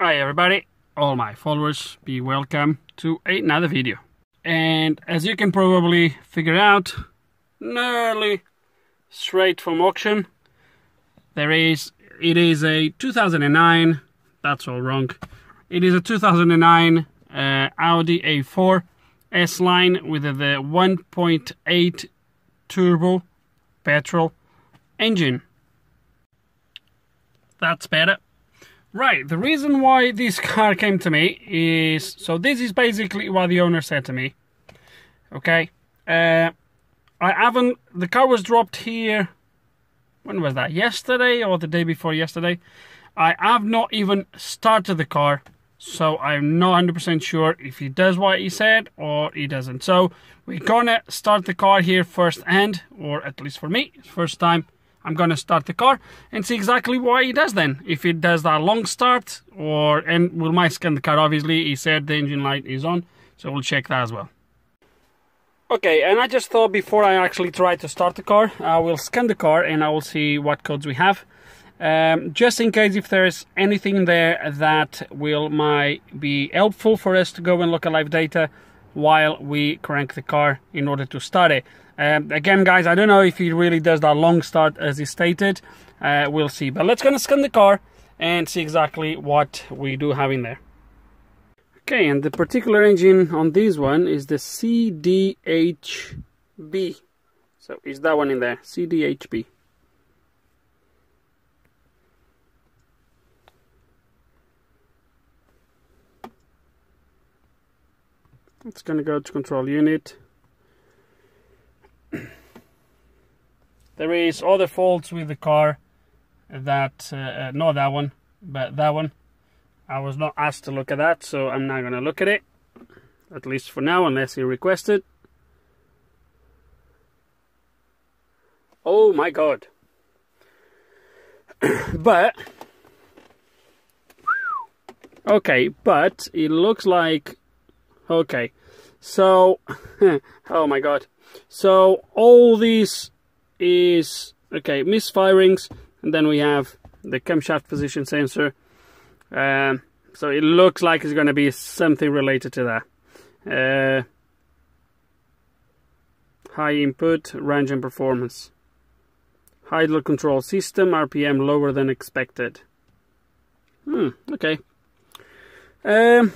Hi everybody, all my followers, be welcome to another video. And as you can probably figure out, nearly straight from auction, it is a 2009, that's all wrong, it is a 2009 Audi A4 S-Line with the 1.8 turbo petrol engine. That's better. Right, the reason why this car came to me is, so this is basically what the owner said to me. Okay, the car was dropped here, when was that, yesterday or the day before yesterday? I have not even started the car, so I'm not 100% sure if he does what he said or he doesn't. So we're gonna start the car here first hand, or at least for me, first time. I'm gonna start the car and see exactly what he does then. If it does that long start, and we might scan the car. Obviously, he said the engine light is on, so we'll check that as well. Okay, and I just thought before I actually try to start the car, I will scan the car and I will see what codes we have. Just in case if there's anything there that might be helpful for us to go and look at live data while we crank the car in order to start it. Again guys, I don't know if he really does that long start as he stated. We'll see, but let's gonna scan the car and see exactly what we do have in there. Okay, and the particular engine on this one is the CDHB. So is that one in there, CDHB. It's gonna go to control unit. There is other faults with the car that, not that one, but that one. I was not asked to look at that, so I'm not gonna look at it, at least for now, unless he requested. Oh my god. But okay, but it looks like, okay, so oh my god, so all these is, okay, misfirings, and then we have the camshaft position sensor. So it looks like it's going to be something related to that. High input, range and performance. Idle control system, RPM lower than expected. Okay. Let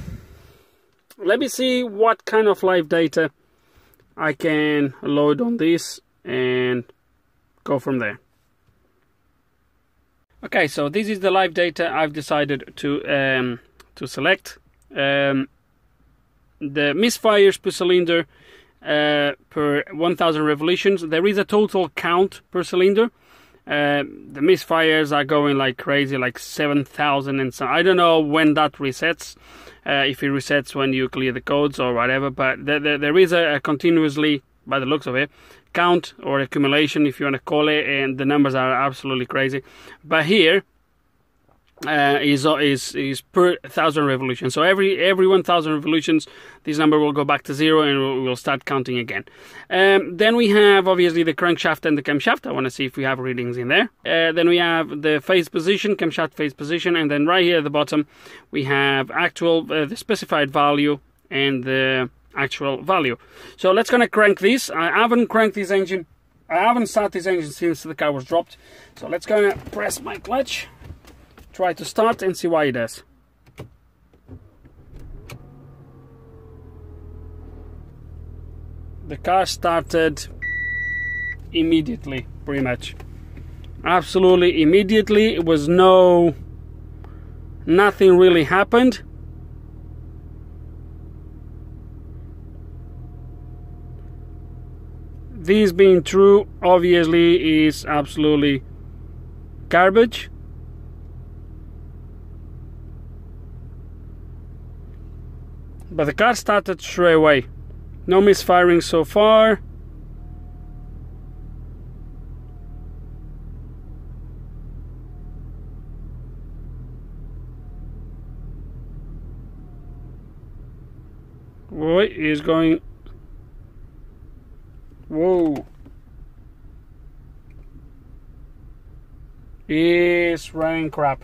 me see what kind of live data I can load on this and go from there. Okay, so this is the live data I've decided to select. The misfires per cylinder per 1000 revolutions. There is a total count per cylinder. The misfires are going like crazy, like 7,000 and so. I don't know when that resets. If it resets when you clear the codes or whatever, but there is a continuously, by the looks of it, count or accumulation, if you want to call it, and the numbers are absolutely crazy. But here is per 1000 revolutions. So every 1000 revolutions, this number will go back to 0 and we'll start counting again. Then we have obviously the crankshaft and the camshaft. I want to see if we have readings in there. Then we have the phase position, camshaft phase position, and then right here at the bottom we have actual the specified value and the actual value. So let's gonna crank this. I haven't cranked this engine. I haven't started this engine since the car was dropped. So let's gonna press my clutch, try to start and see what it does. The car started immediately, pretty much. Absolutely immediately. It was nothing really happened. This being true, obviously, is absolutely garbage. But the car started straight away. No misfiring so far. Boy, is going. Whoa. Is running crap.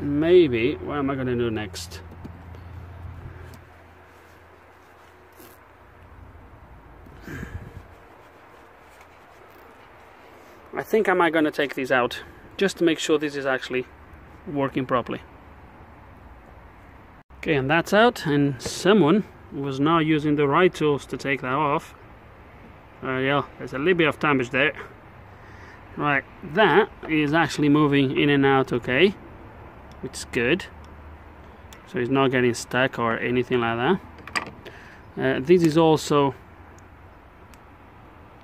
maybe, what am I going to do next? I think I might going to take these out just to make sure this is actually working properly. Okay, and that's out, and someone was now using the right tools to take that off. Yeah, there's a little bit of damage there. Right, that is actually moving in and out okay, which is good. So it's not getting stuck or anything like that. This is also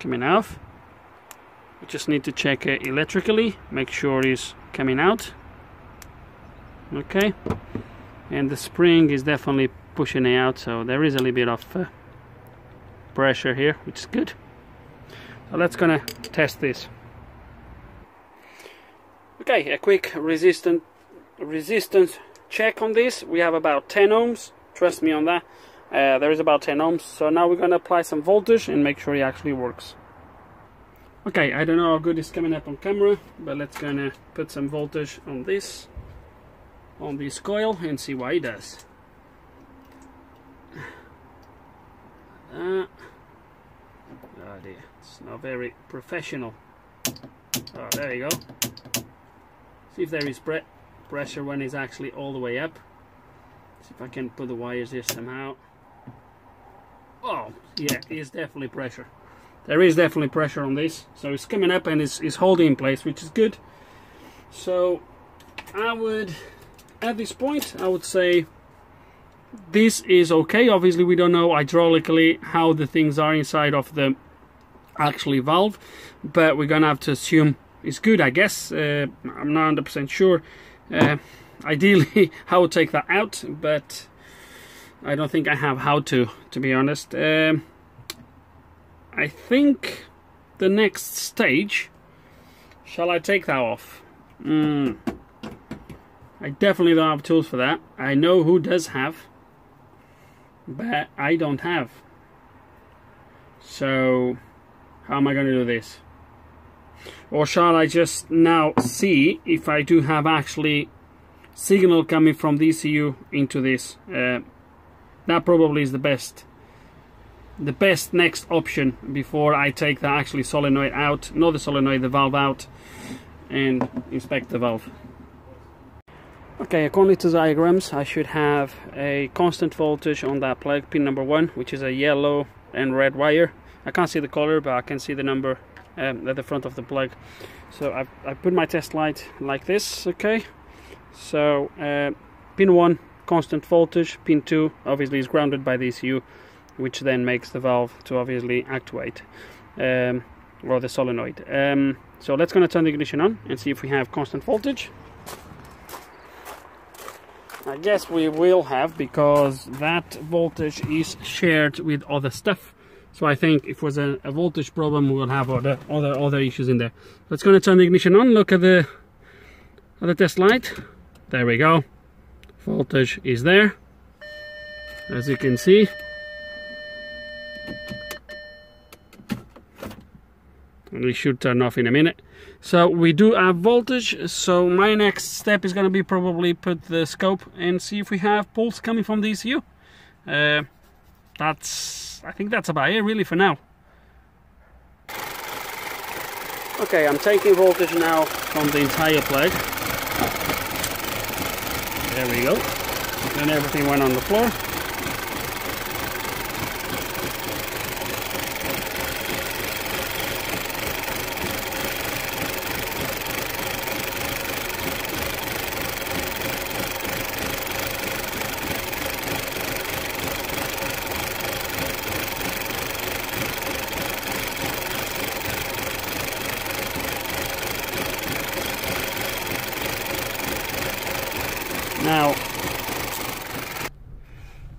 coming off. We just need to check it electrically, make sure it's coming out. Okay, and the spring is definitely pushing it out, so there is a little bit of pressure here, which is good. So let's gonna test this. Okay, a quick resistance check on this. We have about 10 ohms, trust me on that. There is about 10 ohms, so now we're gonna apply some voltage and make sure it actually works. Okay, I don't know how good it's coming up on camera, but let's gonna put some voltage on this coil and see what it does. Oh dear, it's not very professional. Oh, there you go. See if there is pressure when it's actually all the way up. See if I can put the wires here somehow. Oh, yeah, it's definitely pressure. There is definitely pressure on this, so it's coming up and it's holding in place, which is good. So I would, at this point, I would say this is okay. Obviously we don't know hydraulically how the things are inside of the actually valve, but we're gonna have to assume it's good, I guess. I'm not 100% sure. Ideally I would take that out, but I don't think I have how to be honest. I think the next stage, shall I take that off? I definitely don't have tools for that. I know who does have, but I don't have. So how am I going to do this? Or shall I just now see if I do have actually signal coming from the ECU into this? That probably is the best next option before I take the actually solenoid out, not the solenoid, the valve out, and inspect the valve. Okay, according to the diagrams, I should have a constant voltage on that plug, pin number 1, which is a yellow and red wire. I can't see the color, but I can see the number at the front of the plug. So I put my test light like this. Okay, so pin 1 constant voltage, pin 2 obviously is grounded by the ECU, which then makes the valve to obviously actuate, or the solenoid. So let's gonna turn the ignition on and see if we have constant voltage. I guess we will have, because that voltage is shared with other stuff. So I think if it was a voltage problem, we will have other issues in there. Let's gonna turn the ignition on. Look at the test light. There we go. Voltage is there, as you can see. And we should turn off in a minute. So we do have voltage. So my next step is going to be probably put the scope and see if we have pulse coming from the ECU. I think that's about it really for now. Okay, I'm taking voltage now from the entire plug. There we go. And everything went on the floor.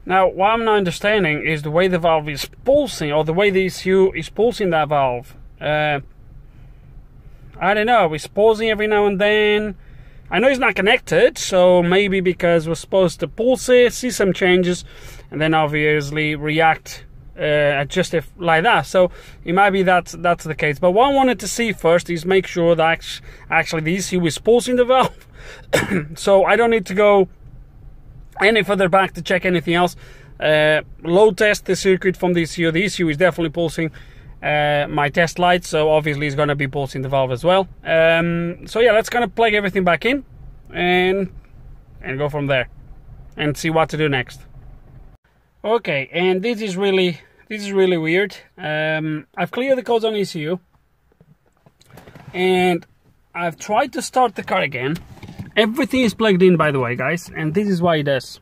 Now, what I'm not understanding is the way the valve is pulsing, or the way the ECU is pulsing that valve. I don't know, it's pausing every now and then. I know it's not connected, so maybe because we're supposed to pulse it, see some changes, and then obviously react adjust it like that. So it might be that's the case. But what I wanted to see first is make sure that actually the ECU is pulsing the valve. So I don't need to go any further back to check anything else. Load test the circuit from the ECU. The ECU is definitely pulsing my test light, so obviously it's going to be pulsing the valve as well. So yeah, let's kind of plug everything back in and go from there and see what to do next. Okay, and this is really weird. I've cleared the codes on ECU and I've tried to start the car again. Everything is plugged in, by the way, guys, and this is why it does.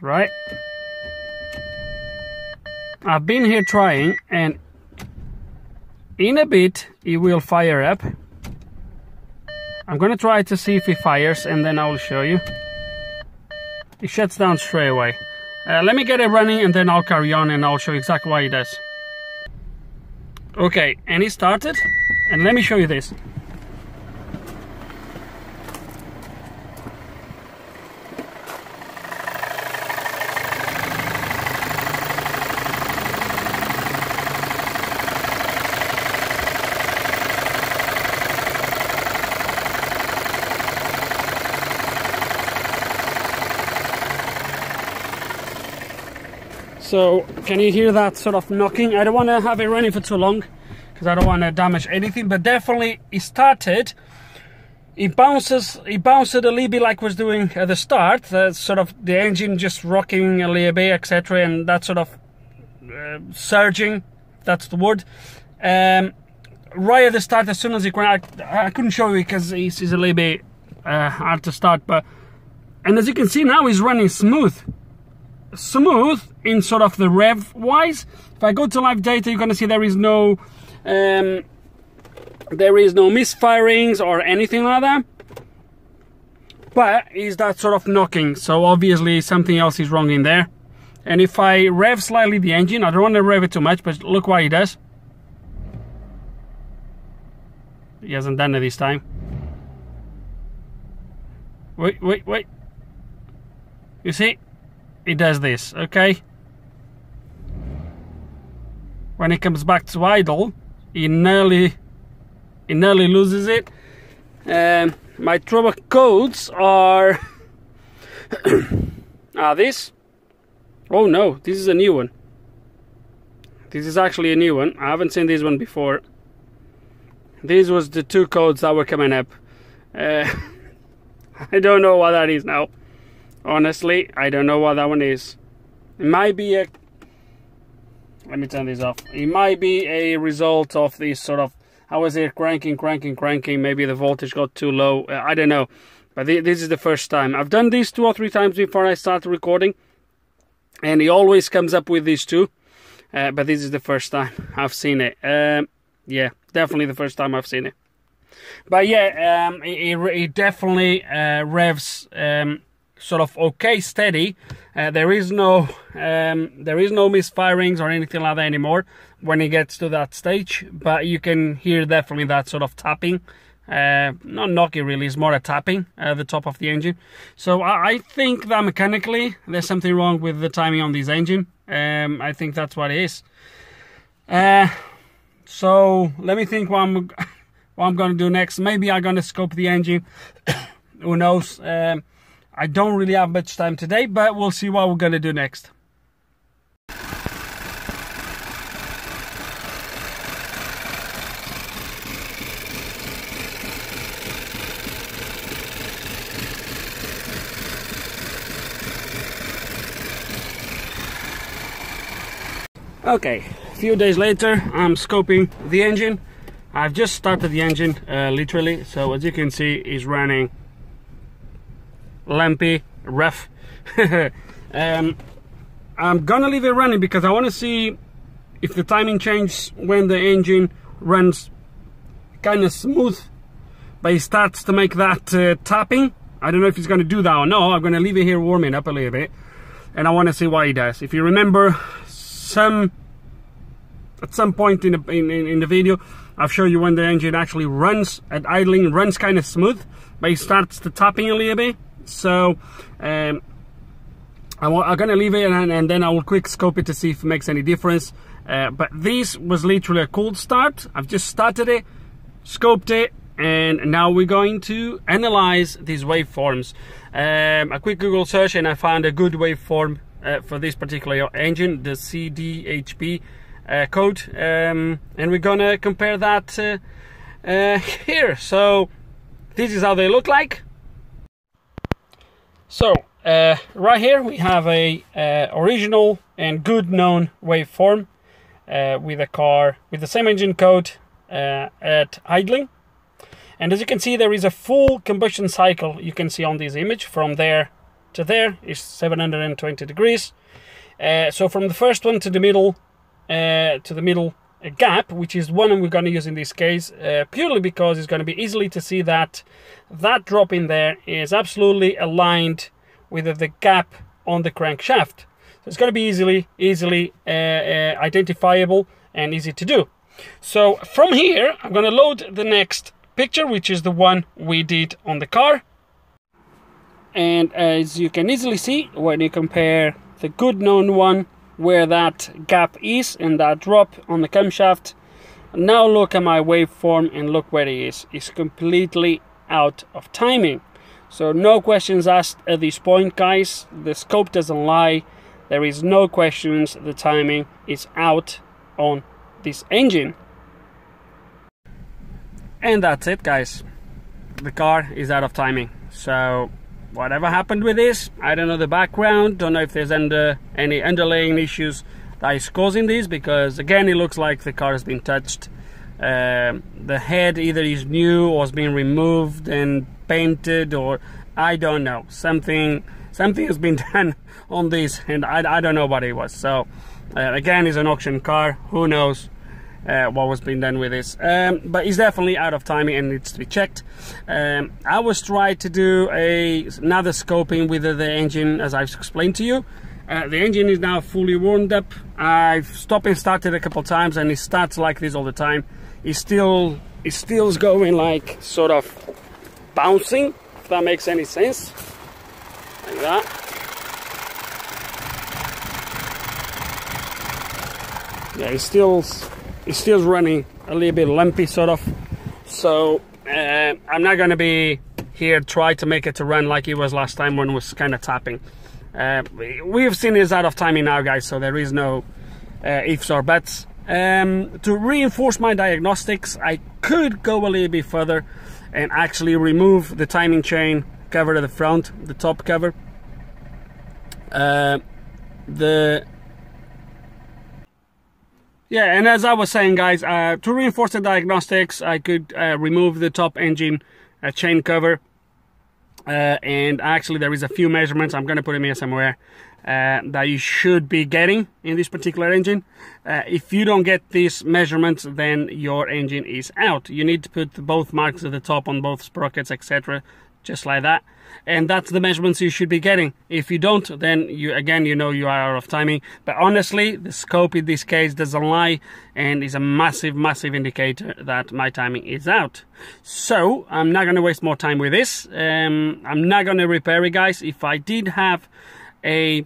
Right? I've been here trying, and in a bit it will fire up. I'm gonna try to see if it fires, and then I will show you. It shuts down straight away. Let me get it running and then I'll carry on and I'll show you exactly what it does. Okay, and it started, and let me show you this. So, can you hear that sort of knocking? I don't want to have it running for too long because I don't want to damage anything, but definitely it started. It bounces a little bit like it was doing at the start, sort of the engine just rocking a little bit, etc., and that sort of surging, that's the word. Right at the start, as soon as it I couldn't show you because it's a little bit hard to start, and as you can see now, it's running smooth in sort of the rev wise. If I go to live data, you're gonna see there is no misfirings or anything like that, but is that sort of knocking, so obviously something else is wrong in there. And if I rev slightly the engine, I don't want to rev it too much, but look what he does. He hasn't done it this time. Wait, you see, it does this, okay? When it comes back to idle, it nearly loses it. My trouble codes are this. Oh no, this is a new one. This is actually a new one. I haven't seen this one before. These was the two codes that were coming up. I don't know what that is now. Honestly, I don't know what that one is. It might be a... Let me turn this off. It might be a result of this sort of... I was here cranking. Maybe the voltage got too low. I don't know. But this is the first time. I've done this 2 or 3 times before I start recording. And it always comes up with these two. But this is the first time I've seen it. Yeah, definitely the first time I've seen it. But yeah, it definitely revs sort of okay, steady. There is no misfirings or anything like that anymore when it gets to that stage. But you can hear definitely that sort of tapping. Not knocking really, it's more a tapping at the top of the engine. So I think that mechanically there's something wrong with the timing on this engine. I think that's what it is. So let me think what I'm going to do next. Maybe I'm going to scope the engine. Who knows? I don't really have much time today, but we'll see what we're going to do next. Okay, a few days later, I'm scoping the engine. I've just started the engine, literally, so as you can see, it's running lumpy, rough. I'm gonna leave it running because I want to see if the timing changes when the engine runs kind of smooth, but it starts to make that tapping. I don't know if it's going to do that or no. I'm going to leave it here warming up a little bit, and I want to see what it does. If you remember, at some point in the video, I've shown you when the engine actually runs at idling, runs kind of smooth, but it starts to tapping a little bit. So I'm gonna leave it and then I will quick scope it to see if it makes any difference. But this was literally a cold start. I've just started it, scoped it, and now we're going to analyze these waveforms. A quick Google search and I found a good waveform for this particular engine, the CDHP code, and we're gonna compare that here. So this is how they look like. So right here we have a original and good known waveform with a car with the same engine code at idling, and as you can see there is a full combustion cycle. You can see on this image from there to there is 720 degrees. So from the first one to the middle gap, which is one we're going to use in this case, purely because it's going to be easily to see that that drop in there is absolutely aligned with the gap on the crankshaft. So it's going to be easily identifiable and easy to do. So from here I'm going to load the next picture, which is the one we did on the car. And as you can easily see, when you compare the good known one where that gap is and that drop on the camshaft, now look at my waveform and look where it is. It's completely out of timing. So no questions asked at this point, guys. The scope doesn't lie. There is no questions. The timing is out on this engine. And that's it, guys. The car is out of timing. So whatever happened with this, I don't know the background, don't know if there's any underlying issues that is causing this, because again it looks like the car has been touched. The head either is new or has been removed and painted, or I don't know, something has been done on this, and I don't know what it was. So again, it's an auction car, who knows what was being done with this, but it's definitely out of timing and needs to be checked. I was trying to do another scoping with the engine, as I've explained to you. The engine is now fully warmed up. I've stopped and started a couple times and it starts like this all the time. It still is going like sort of bouncing, if that makes any sense, like that. Yeah, it's still running a little bit lumpy, sort of. So I'm not going to be here try to make it to run like it was last time when it was kind of tapping. We've seen it's out of timing now, guys, so there is no ifs or buts. To reinforce my diagnostics, I could go a little bit further and actually remove the timing chain cover at the front, the top cover. Yeah, and as I was saying, guys, to reinforce the diagnostics, I could remove the top engine chain cover. And actually there is a few measurements, I'm going to put them here somewhere, that you should be getting in this particular engine. If you don't get these measurements, then your engine is out. You need to put both marks at the top on both sprockets, etc., just like that, and that's the measurements you should be getting. If you don't, then you know you are out of timing. But honestly, the scope in this case doesn't lie and is a massive indicator that my timing is out. So I'm not going to waste more time with this. I'm not going to repair it, guys. If I did have a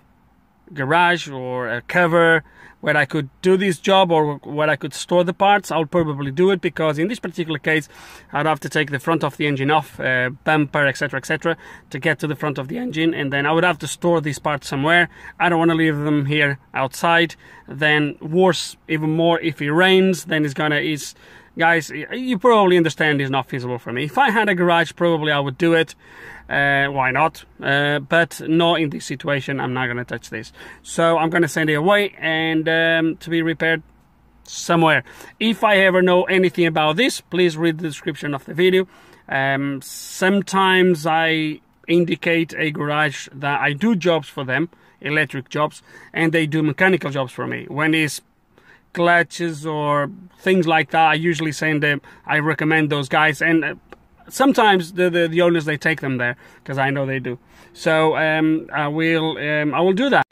garage or a cover where I could do this job, or where I could store the parts, I'll probably do it, because in this particular case I'd have to take the front of the engine off, bumper, etc., to get to the front of the engine, and then I would have to store these parts somewhere. I don't want to leave them here outside. Then worse, even more, if it rains, then guys, you probably understand it's not feasible for me. If I had a garage, probably I would do it. Why not? But not in this situation. I'm not going to touch this. So I'm going to send it away and to be repaired somewhere. If I ever know anything about this, please read the description of the video. Sometimes I indicate a garage that I do jobs for them, electric jobs, and they do mechanical jobs for me. When it's clutches or things like that, I usually send them, I recommend those guys, and sometimes the owners, they take them there, because I know they do. So I will do that.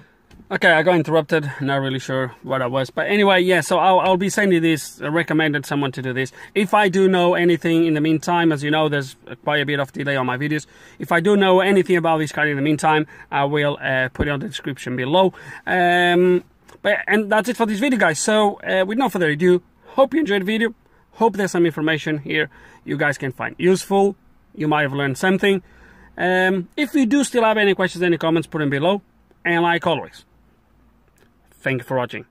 Okay, I got interrupted. Not really sure what that was. But anyway, yeah, so I'll be sending this, recommended someone to do this. If I do know anything in the meantime, as you know, there's quite a bit of delay on my videos. If I do know anything about this car in the meantime, I will put it on the description below. And that's it for this video, guys. So with no further ado, hope you enjoyed the video. Hope there's some information here you guys can find useful. You might have learned something. If you do still have any questions, any comments, put them below. And like always, thank you for watching.